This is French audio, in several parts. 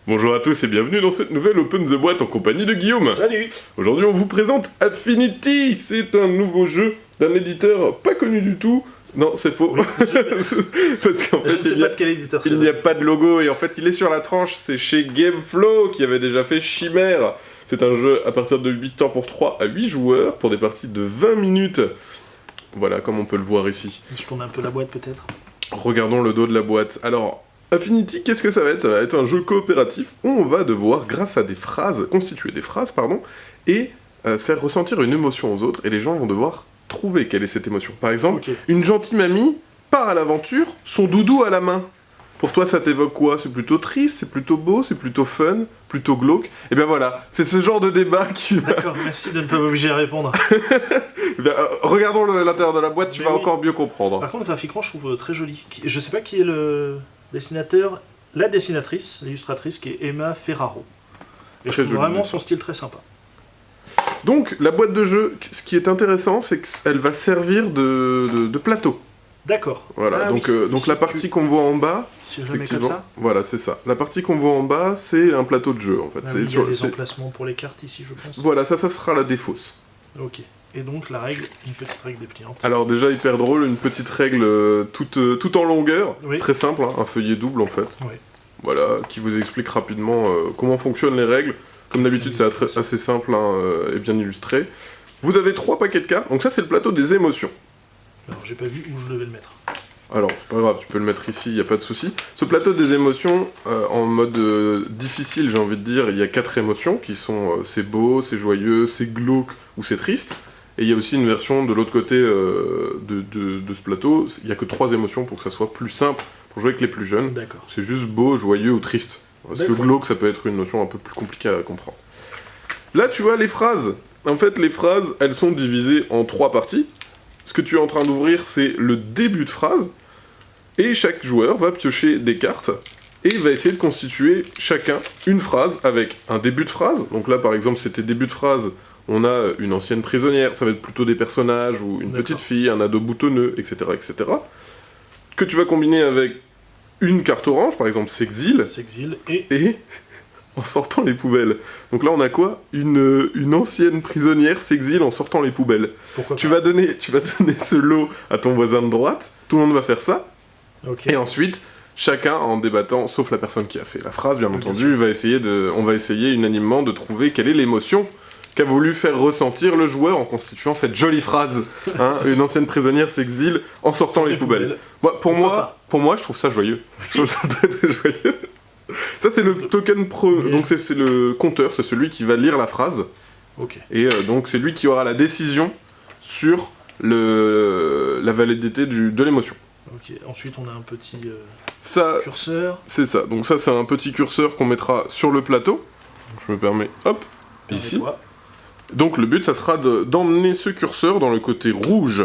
Bonjour à tous et bienvenue dans cette nouvelle Open the Boîte en compagnie de Guillaume. Salut. Aujourd'hui on vous présente Affinity, c'est un nouveau jeu d'un éditeur pas connu du tout. Non, c'est faux. Oui, Parce qu'en je fait, ne sais pas de quel éditeur c'est. il n'y a pas de logo et en fait il est sur la tranche, c'est chez Gameflow qui avait déjà fait Chimère. C'est un jeu à partir de 8 temps pour 3 à 8 joueurs pour des parties de 20 minutes. Voilà, comme on peut le voir ici. Je tourne un peu la boîte peut-être. Regardons le dos de la boîte. Alors, Affinity, qu'est-ce que ça va être? Ça va être un jeu coopératif où on va devoir, grâce à des phrases, constituer des phrases, pardon, et faire ressentir une émotion aux autres, et les gens vont devoir trouver quelle est cette émotion. Par exemple, une gentille mamie part à l'aventure, son doudou à la main. Pour toi, ça t'évoque quoi? C'est plutôt triste, c'est plutôt beau, c'est plutôt fun, plutôt glauque? Et bien voilà, c'est ce genre de débat qui va... D'accord, merci de ne pas m'obliger à répondre. Regardons l'intérieur de la boîte, tu Mais vas oui. encore mieux comprendre. Par contre, graphiquement, je trouve très joli. Je sais pas qui est le dessinateur, la dessinatrice, l'illustratrice, qui est Emma Ferraro. Et je Très trouve joli vraiment dessin. son style très sympa. Donc, la boîte de jeu, ce qui est intéressant, c'est qu'elle va servir de plateau. D'accord. Voilà, Ah donc, oui. donc Si la partie qu'on voit en bas, Si je la mets comme effectivement, ça. voilà, c'est ça. La partie qu'on voit en bas, c'est un plateau de jeu, en fait. Ah C'est oui, il y a sur- les c'est- emplacements pour les cartes ici, je pense. Voilà, ça sera la défausse. Ok. Et donc la règle, une petite règle dépliante. Alors déjà, hyper drôle, une petite règle toute en longueur, Oui. très simple, hein, un feuillet double, en fait. Oui. Voilà, qui vous explique rapidement comment fonctionnent les règles. Comme d'habitude, c'est assez simple hein, et bien illustré. Vous avez 3 paquets de cartes, donc ça, c'est le plateau des émotions. Alors j'ai pas vu où je devais le mettre. Alors, c'est pas grave, tu peux le mettre ici, il n'y a pas de souci. Ce plateau des émotions, en mode difficile, j'ai envie de dire, il y a 4 émotions qui sont c'est beau, c'est joyeux, c'est glauque ou c'est triste. Et il y a aussi une version de l'autre côté de ce plateau, il n'y a que 3 émotions pour que ça soit plus simple pour jouer avec les plus jeunes. D'accord. C'est juste beau, joyeux ou triste. Parce que D'accord. glauque, ça peut être une notion un peu plus compliquée à comprendre. Là, tu vois les phrases. En fait, les phrases, elles sont divisées en 3 parties. Ce que tu es en train d'ouvrir, c'est le début de phrase. Et chaque joueur va piocher des cartes et va essayer de constituer chacun une phrase avec un début de phrase. Donc là, par exemple, c'était début de phrase, on a une ancienne prisonnière, ça va être plutôt des personnages ou une D'accord. petite fille, un ado boutonneux, etc., etc. Que tu vas combiner avec une carte orange, par exemple s'exile, S'exile et et en sortant les poubelles. Donc là, on a quoi? Une ancienne prisonnière s'exile en sortant les poubelles. pourquoi Tu pas. vas donner ce lot à ton voisin de droite, tout le monde va faire ça, Ok. et ensuite, chacun en débattant, sauf la personne qui a fait la phrase, bien Oui, entendu, bien on va essayer unanimement de trouver quelle est l'émotion qu'a voulu faire ressentir le joueur en constituant cette jolie phrase. Hein, une ancienne prisonnière s'exile en sortant les poubelles. Moi, pour moi, je trouve ça joyeux. Je trouve ça très, très joyeux. Ça, c'est le token pro. Oui. Donc, c'est le compteur, c'est celui qui va lire la phrase. Ok. Et donc, c'est lui qui aura la décision sur la validité de l'émotion. Ok. Ensuite, on a un petit Ça, curseur. c'est ça. Donc, ça, c'est un petit curseur qu'on mettra sur le plateau. Donc, je me permets, hop, ici. Permets-toi. Donc, le but, ça sera d'emmener ce curseur dans le côté rouge.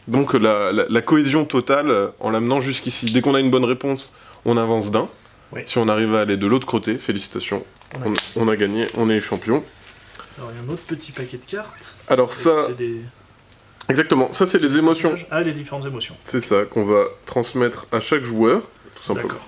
Donc, la cohésion totale en l'amenant jusqu'ici. Dès qu'on a une bonne réponse, on avance d'un. Oui. Si on arrive à aller de l'autre côté, félicitations. On a- On a gagné, on est champion. Alors, il y a un autre petit paquet de cartes. Alors, Et ça, c'est des exactement, ça, c'est les émotions. personnages. Ah, les différentes émotions. C'est ça qu'on va transmettre à chaque joueur, tout simplement. D'accord.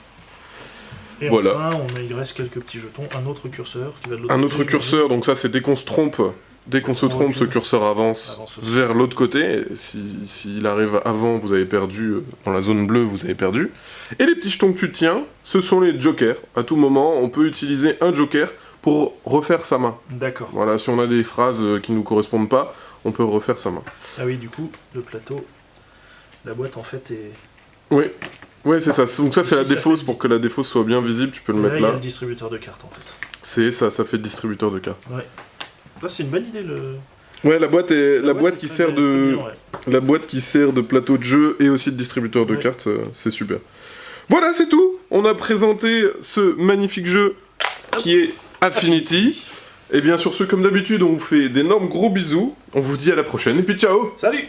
Et Voilà. enfin, il reste quelques petits jetons. Un autre curseur qui va de l'autre Un côté, autre j'imagine. curseur, donc ça, c'est dès qu'on se trompe. Dès qu'on se On trompe, recule. ce curseur avance Avance aussi. vers l'autre côté. Et s'il arrive avant, vous avez perdu. Dans la zone bleue, vous avez perdu. Et les petits jetons que tu tiens, ce sont les jokers. À tout moment, on peut utiliser un joker pour refaire sa main. D'accord. Voilà, si on a des phrases qui ne nous correspondent pas, on peut refaire sa main. Ah oui, du coup, le plateau, la boîte en fait est. Oui, oui, c'est ça. Donc ça, c'est Ici, la ça défausse. fait- Pour que la défausse soit bien visible, tu peux le Là, mettre il y a là. le distributeur de cartes en fait. C'est ça, ça fait distributeur de cartes. Ouais. Ça, c'est une bonne idée le. Ouais, la boîte qui est sert très de. bien, ouais. La boîte qui sert de plateau de jeu et aussi de distributeur de Ouais. cartes, c'est super. Voilà, c'est tout. On a présenté ce magnifique jeu qui est Affinity. Et bien sur ce, comme d'habitude, on vous fait d'énormes gros bisous. On vous dit à la prochaine et puis ciao. Salut!